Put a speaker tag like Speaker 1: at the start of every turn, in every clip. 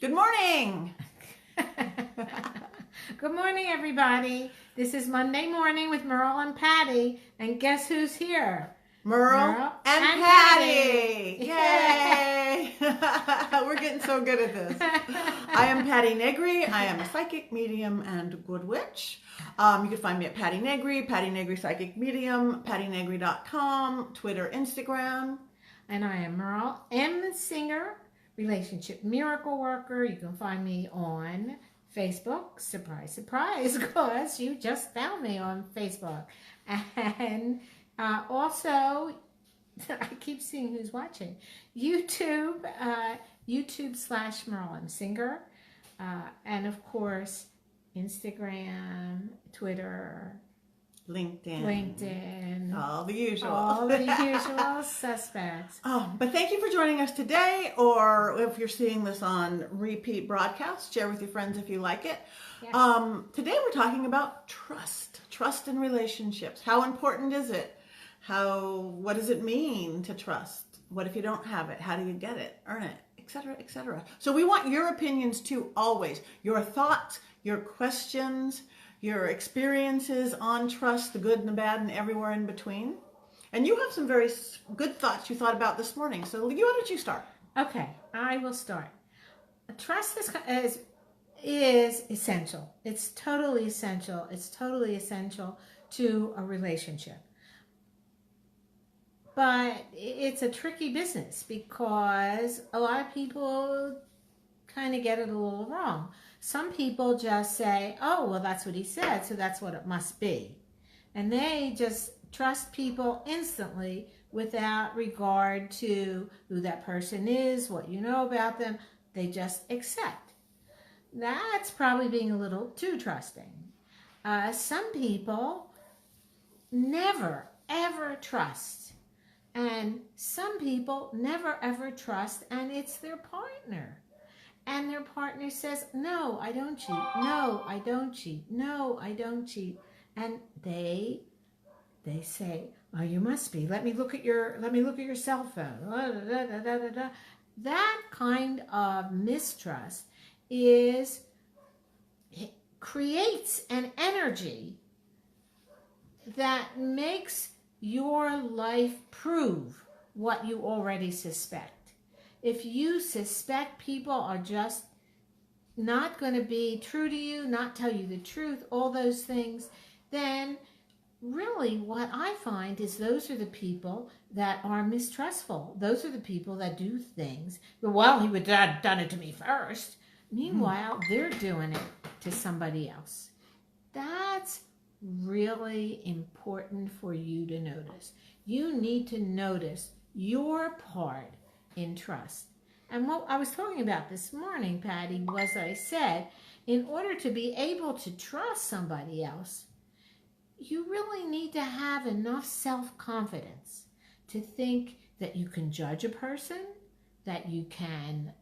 Speaker 1: Good morning.
Speaker 2: Good morning, everybody. This is Monday morning with Merle and Patti, and guess who's here?
Speaker 1: Merle and Patti. Yay! We're getting so good at this. I am Patti Negri. I am a psychic medium and good witch. You can find me at Patti Negri, Patti Negri Psychic Medium, pattinegri.com, Twitter, Instagram.
Speaker 2: And I am Merle M. Singer, Relationship Miracle Worker. You can find me on Facebook. Surprise, surprise, because you just found me on Facebook. And also, I keep seeing who's watching. YouTube, YouTube/Merle M. Singer. And of course, Instagram, Twitter, LinkedIn.
Speaker 1: All the usual.
Speaker 2: All the usual suspects.
Speaker 1: But thank you for joining us today, or if you're seeing this on repeat broadcast, share with your friends if you like it.
Speaker 2: Yes.
Speaker 1: Today we're talking about trust in relationships. How important is it? What does it mean to trust? What if you don't have it? How do you get it, earn it, etc., etc.? So we want your opinions too, always. Your thoughts, your questions, your experiences on trust, the good and the bad and everywhere in between. And you have some very good thoughts you thought about this morning. So why don't you start?
Speaker 2: Okay, I will start. Trust is essential. It's totally essential. It's totally essential to a relationship. But it's a tricky business because a lot of people kind of get it a little wrong. Some people just say, oh, well, that's what he said, so that's what it must be. And they just trust people instantly without regard to who that person is, what you know about them. They just accept. That's probably being a little too trusting. Some people never, ever trust. And some people never, ever trust, and it's their partner. And their partner says, no, I don't cheat. No, I don't cheat. No, I don't cheat. And they say, oh, you must be. Let me look at your cell phone. That kind of mistrust creates an energy that makes your life prove what you already suspect. If you suspect people are just not going to be true to you, not tell you the truth, all those things, then really what I find is those are the people that are mistrustful. Those are the people that do things. Well, he would have done it to me first. Meanwhile, they're doing it to somebody else. That's really important for you to notice. You need to notice your part in trust. And what I was talking about this morning, Patti, was I said, in order to be able to trust somebody else, you really need to have enough self-confidence to think that you can judge a person, that you can,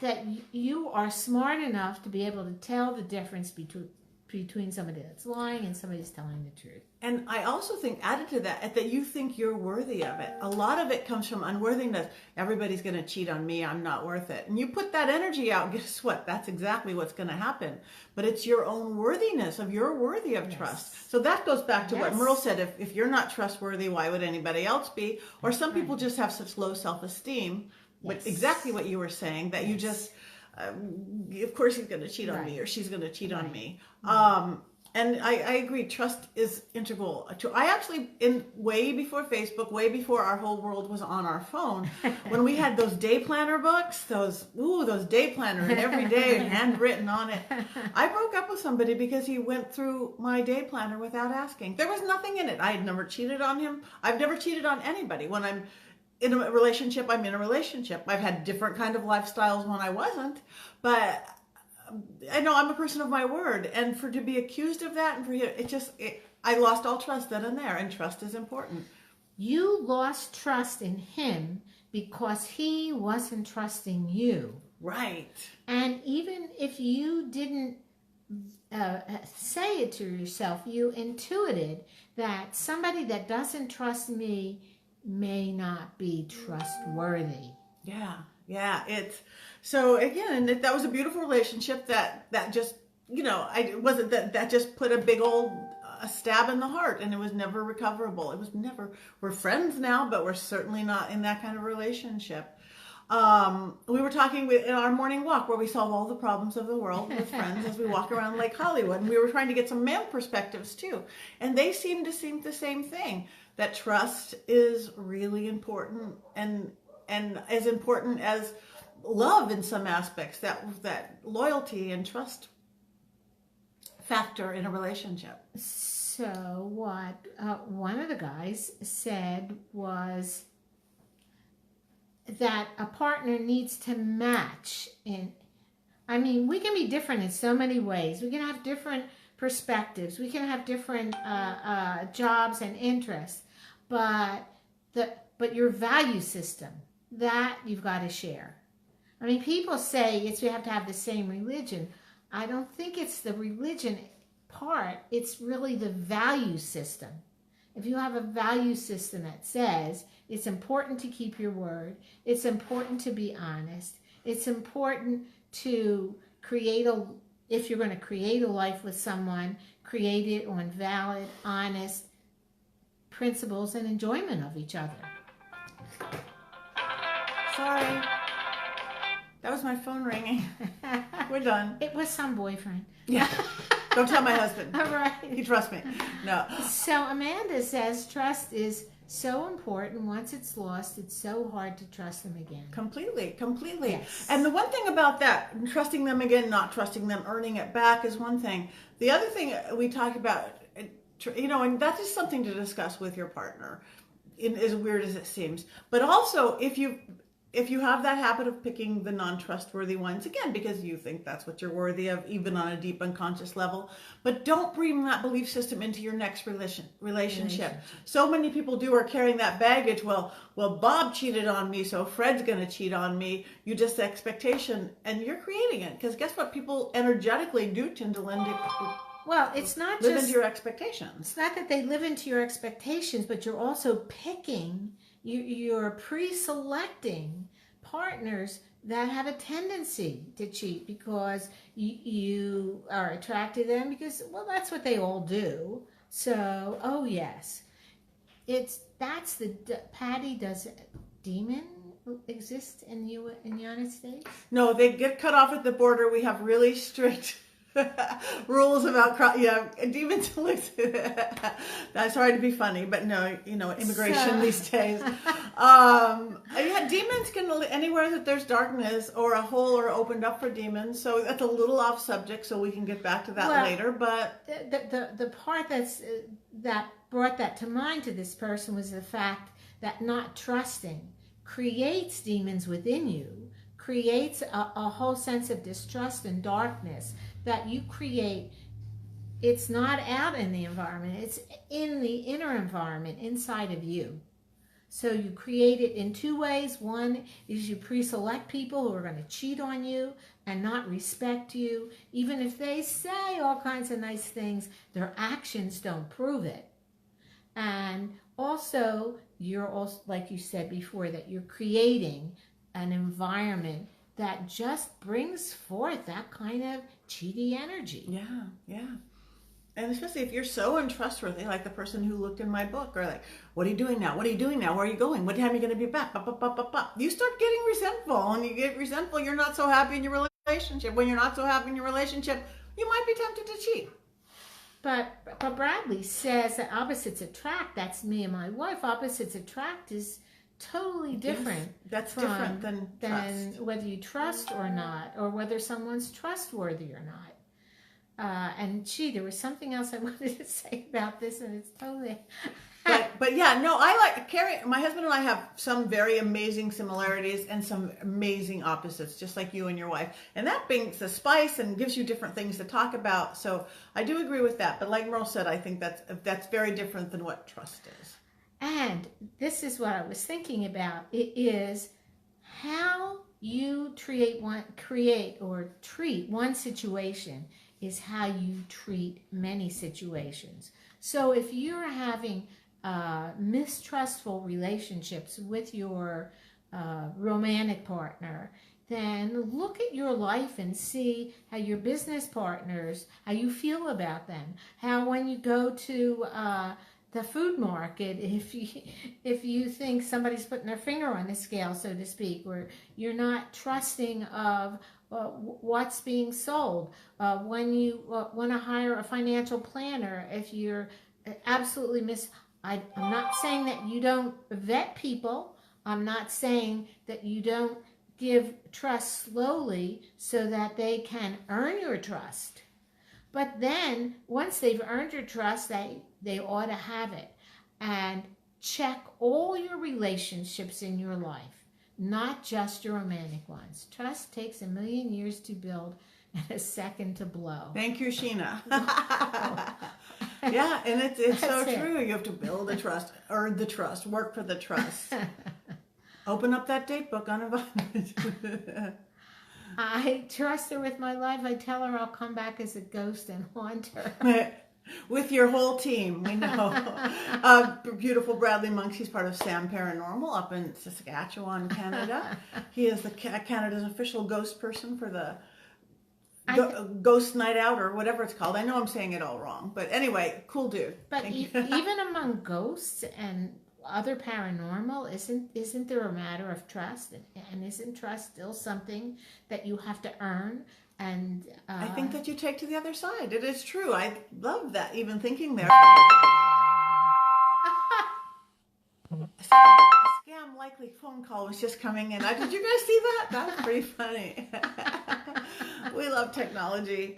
Speaker 2: that you are smart enough to be able to tell the difference between somebody that's lying and somebody that's telling the truth. And
Speaker 1: I also think, added to that you think you're worthy of it. A lot of it comes from unworthiness. Everybody's going to cheat on me. I'm not worth it. And you put that energy out, guess what? That's exactly what's going to happen. But it's your own worthiness of you're worthy of trust. So that goes back to what Merle said. If you're not trustworthy, why would anybody else be? Or some people just have such low self-esteem, exactly what you were saying, that you just... of course he's going to cheat on me, or she's going to cheat on me. And I agree, trust is integral. I actually, way before Facebook, way before our whole world was on our phone, when we had those day planner books, those day planner, and every day handwritten on it, I broke up with somebody because he went through my day planner without asking. There was nothing in it. I had never cheated on him. I've never cheated on anybody. When I'm in a relationship, I'm in a relationship. I've had different kind of lifestyles when I wasn't, but I know I'm a person of my word. And to be accused of that, and I lost all trust then and there, and trust is important.
Speaker 2: You lost trust in him because he wasn't trusting you.
Speaker 1: Right.
Speaker 2: And even if you didn't say it to yourself, you intuited that somebody that doesn't trust me may not be trustworthy.
Speaker 1: Yeah, yeah. It's so again, that was a beautiful relationship that just I it wasn't that just put a big old a stab in the heart, and it was never recoverable. It was never. We're friends now, but we're certainly not in that kind of relationship. We were talking in our morning walk where we solve all the problems of the world with friends as we walk around Lake Hollywood, and we were trying to get some male perspectives too, and they seem to think the same thing, that trust is really important and as important as love in some aspects, that loyalty and trust factor in a relationship.
Speaker 2: So what one of the guys said was that a partner needs to match in, I mean, we can be different in so many ways. We can have different perspectives. We can have different jobs and interests, but your value system, that you've got to share. I mean, people say we have to have the same religion. I don't think it's the religion part. It's really the value system. If you have a value system that says it's important to keep your word, it's important to be honest, it's important to if you're going to create a life with someone, create it on valid, honest principles and enjoyment of each other.
Speaker 1: Sorry. That was my phone ringing. We're done.
Speaker 2: It was some boyfriend.
Speaker 1: Yeah. Don't tell my husband.
Speaker 2: All right.
Speaker 1: He trusts me. No.
Speaker 2: So Amanda says trust is so important. Once it's lost, it's so hard to trust them again.
Speaker 1: Completely.
Speaker 2: Yes.
Speaker 1: And the one thing about that, trusting them again, not trusting them, earning it back is one thing. The other thing we talk about, and that is something to discuss with your partner, as weird as it seems. But also, if you have that habit of picking the non-trustworthy ones, again, because you think that's what you're worthy of, even on a deep unconscious level, but don't bring that belief system into your next relationship. So many people are carrying that baggage. Well, Bob cheated on me, so Fred's going to cheat on me. You just expectation, and you're creating it. Because guess what? People energetically do tend to
Speaker 2: it's not
Speaker 1: live
Speaker 2: just
Speaker 1: into your expectations.
Speaker 2: It's not that they live into your expectations, but you're also picking. You're pre-selecting partners that have a tendency to cheat because you are attracted to them because, well, that's what they all do. So, oh yes, Patti, does demon exist in the United States?
Speaker 1: No, they get cut off at the border. We have really strict rules about demons. Sorry to be funny, but no, immigration these days. Demons can live anywhere that there's darkness or a hole or opened up for demons. So that's a little off subject, so we can get back to that later. But
Speaker 2: the part that brought that to mind to this person was the fact that not trusting creates demons within you, creates a whole sense of distrust and darkness that you create. It's not out in the environment, it's in the inner environment inside of you. So you create it in two ways. One is you pre-select people who are going to cheat on you and not respect you. Even if they say all kinds of nice things, their actions don't prove it. And also, like you said before, that you're creating an environment that just brings forth that kind of cheaty energy.
Speaker 1: Yeah. And especially if you're so untrustworthy, like the person who looked in my book, or like, what are you doing now? What are you doing now? Where are you going? What time are you going to be back? You start getting resentful. And you get resentful, you're not so happy in your relationship. When you're not so happy in your relationship, you might be tempted to cheat.
Speaker 2: But Bradley says that opposites attract. That's me and my wife. Opposites attract is totally different.
Speaker 1: Yes, that's different than trust.
Speaker 2: Whether you trust or not, or whether someone's trustworthy or not. And there was something else I wanted to say about this, and it's totally.
Speaker 1: but yeah, no, I like Carrie. My husband and I have some very amazing similarities and some amazing opposites, just like you and your wife. And that brings the spice and gives you different things to talk about. So I do agree with that. But like Merle said, I think that's very different than what trust is.
Speaker 2: And this is what I was thinking about. It is how you treat one situation is how you treat many situations. So if you're having mistrustful relationships with your romantic partner, then look at your life and see how your business partners, how you feel about them. How when you go to the food market, if you think somebody's putting their finger on the scale, so to speak, or you're not trusting of what's being sold. When you want to hire a financial planner, if you're absolutely I'm not saying that you don't vet people. I'm not saying that you don't give trust slowly so that they can earn your trust. But then, once they've earned your trust, they ought to have it. And check all your relationships in your life, not just your romantic ones. Trust takes 1,000,000 years to build and a second to blow.
Speaker 1: Thank you, Sheena. Yeah, and it's so true. You have to build the trust, earn the trust, work for the trust. Open up that date book, uninvited.
Speaker 2: I trust her with my life. I tell her I'll come back as a ghost and haunt her.
Speaker 1: With your whole team, we know. Beautiful Bradley Monk, he's part of Sam Paranormal up in Saskatchewan, Canada. He is Canada's official ghost person for the Ghost Night Out or whatever it's called. I know I'm saying it all wrong, but anyway, cool dude.
Speaker 2: But even among ghosts and other paranormal, isn't there a matter of trust? And isn't trust still something that you have to earn? And
Speaker 1: I think that you take to the other side. It is true. I love that, even thinking there. A scam likely phone call was just coming in. Did you guys see that? That was pretty funny. We love technology.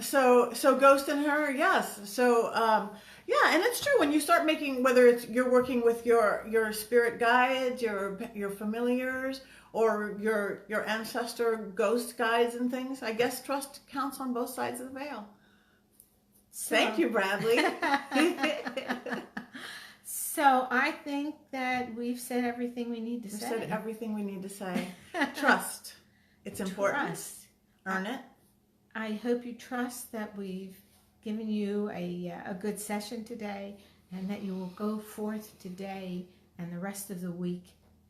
Speaker 1: So Ghost and her, yes. So yeah, and it's true when you start making, whether it's you're working with your spirit guides, your familiars, or your ancestor ghost guides and things. I guess trust counts on both sides of the veil. So, thank you, Bradley.
Speaker 2: So I think that we've said everything we need to say.
Speaker 1: We've said everything we need to say. Trust. It's important.
Speaker 2: Trust.
Speaker 1: Earn it.
Speaker 2: I hope you trust that we've given you a good session today, and that you will go forth today and the rest of the week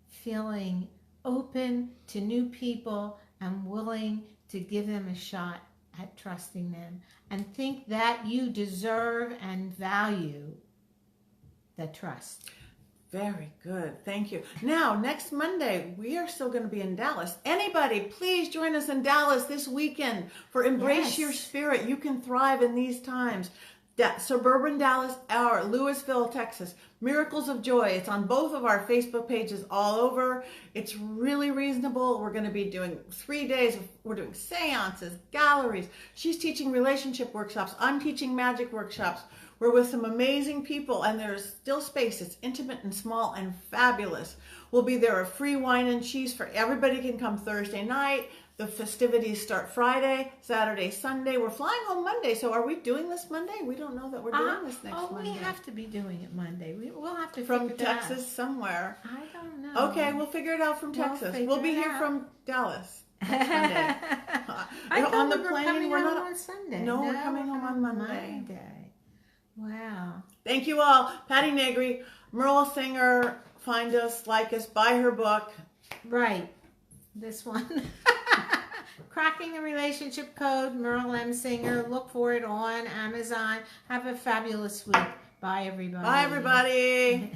Speaker 2: feeling open to new people and willing to give them a shot at trusting them, and think that you deserve and value the trust.
Speaker 1: Very good. Thank you. Now, next Monday, we are still going to be in Dallas. Anybody, please join us in Dallas this weekend for Embrace Your Spirit. You can thrive in these times. Suburban Dallas Hour, Louisville, Texas. Miracles of Joy. It's on both of our Facebook pages all over. It's really reasonable. We're going to be doing 3 days. We're doing seances, galleries. She's teaching relationship workshops. I'm teaching magic workshops. We're with some amazing people, and there's still space. It's intimate and small and fabulous. We'll be there. A free wine and cheese for everybody. Can come Thursday night. The festivities start Friday, Saturday, Sunday. We're flying home Monday. So are we doing this Monday? We don't know that we're doing this next Monday.
Speaker 2: We have to be doing it Monday. We'll have to
Speaker 1: from
Speaker 2: figure
Speaker 1: Texas
Speaker 2: it out.
Speaker 1: Somewhere.
Speaker 2: I don't know.
Speaker 1: Okay, we'll figure it out from Texas. We'll be here from Dallas next Monday.
Speaker 2: I
Speaker 1: on the
Speaker 2: we were
Speaker 1: plane.
Speaker 2: coming
Speaker 1: We're
Speaker 2: home
Speaker 1: not
Speaker 2: on Sunday.
Speaker 1: No, we're coming home on Monday.
Speaker 2: Wow.
Speaker 1: Thank you all. Patti Negri, Merle Singer. Find us, like us, buy her book.
Speaker 2: Right. This one. Cracking the Relationship Code, Merle M. Singer. Look for it on Amazon. Have a fabulous week. Bye, everybody.
Speaker 1: Bye, everybody.